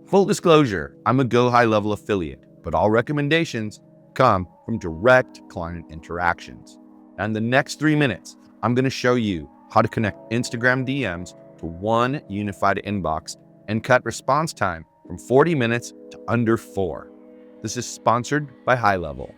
Full disclosure, I'm a Go HighLevel affiliate, but all recommendations come from direct client interactions. And the next 3 minutes, I'm going to show you how to connect Instagram DMs to one unified inbox and cut response time from 40 minutes to under 4. This is sponsored by HighLevel.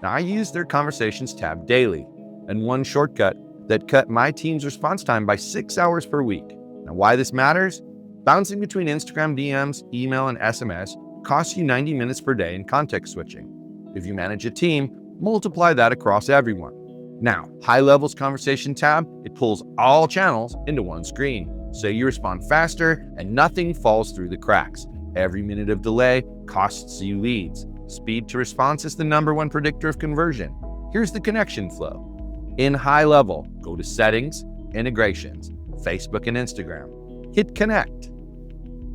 Now, I use their Conversations tab daily, and one shortcut that cut my team's response time by 6 hours per week. Now, why this matters? Bouncing between Instagram DMs, email, and SMS costs you 90 minutes per day in context switching. If you manage a team, multiply that across everyone. Now, HighLevel's Conversation tab, it pulls all channels into one screen, so you respond faster and nothing falls through the cracks. Every minute of delay costs you leads. Speed to response is the #1 predictor of conversion. Here's the connection flow. In HighLevel, go to Settings, Integrations, Facebook and Instagram. Hit Connect.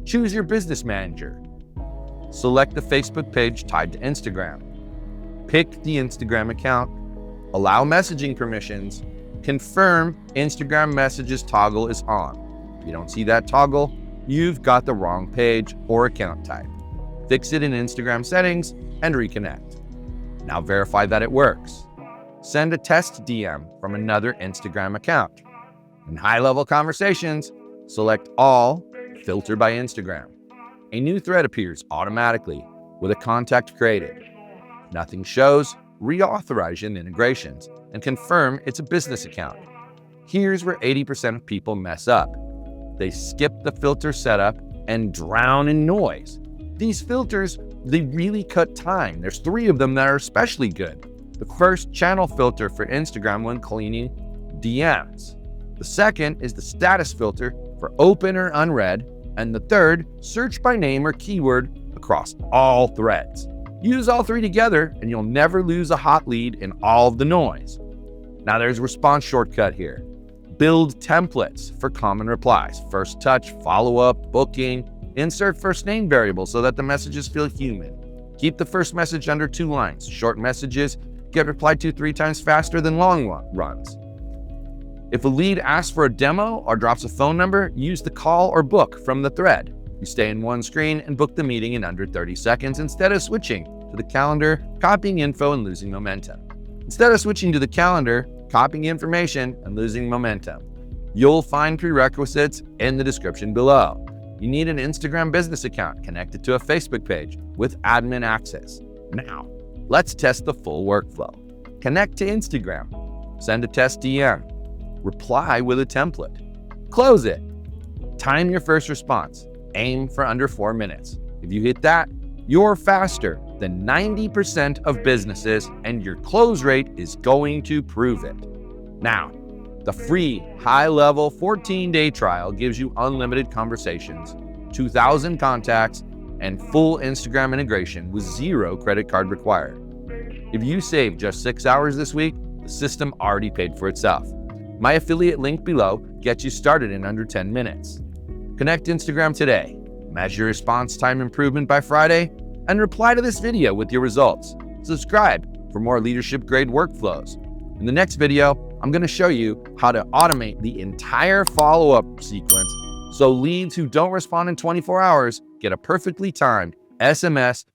Choose your business manager. Select the Facebook page tied to Instagram. Pick the Instagram account. Allow messaging permissions. Confirm Instagram messages toggle is on. If you don't see that toggle, you've got the wrong page or account type. Fix it in Instagram settings and reconnect. Now verify that it works. Send a test DM from another Instagram account. In HighLevel Conversations, select All, Filter by Instagram. A new thread appears automatically with a contact created. If nothing shows, reauthorize in integrations and confirm it's a business account. Here's where 80% of people mess up. They skip the filter setup and drown in noise. These filters, they really cut time. There's 3 of them that are especially good. The first, channel filter for Instagram when cleaning DMs. The second is the status filter for open or unread. And the third, search by name or keyword across all threads. Use all 3 together and you'll never lose a hot lead in all of the noise. Now there's a response shortcut here. Build templates for common replies. First touch, follow-up, booking. Insert first name variable so that the messages feel human. Keep the first message under 2 lines. Short messages get replied to 3 times faster than long runs. If a lead asks for a demo or drops a phone number, use the call or book from the thread. You stay in one screen and book the meeting in under 30 seconds instead of switching to the calendar, copying info, and losing momentum. Instead of switching to the calendar, copying information, and losing momentum. You'll find prerequisites in the description below. You need an Instagram business account connected to a Facebook page with admin access. Now, let's test the full workflow. Connect to Instagram. Send a test DM. Reply with a template. Close it. Time your first response. Aim for under 4 minutes. If you hit that, you're faster than 90% of businesses and your close rate is going to prove it. Now, the free HighLevel 14-day trial gives you unlimited conversations, 2,000 contacts, and full Instagram integration with 0 credit card required. If you save just 6 hours this week, the system already paid for itself. My affiliate link below gets you started in under 10 minutes. Connect Instagram today, measure response time improvement by Friday, and reply to this video with your results. Subscribe for more leadership-grade workflows. In the next video, I'm going to show you how to automate the entire follow-up sequence so leads who don't respond in 24 hours get a perfectly timed SMS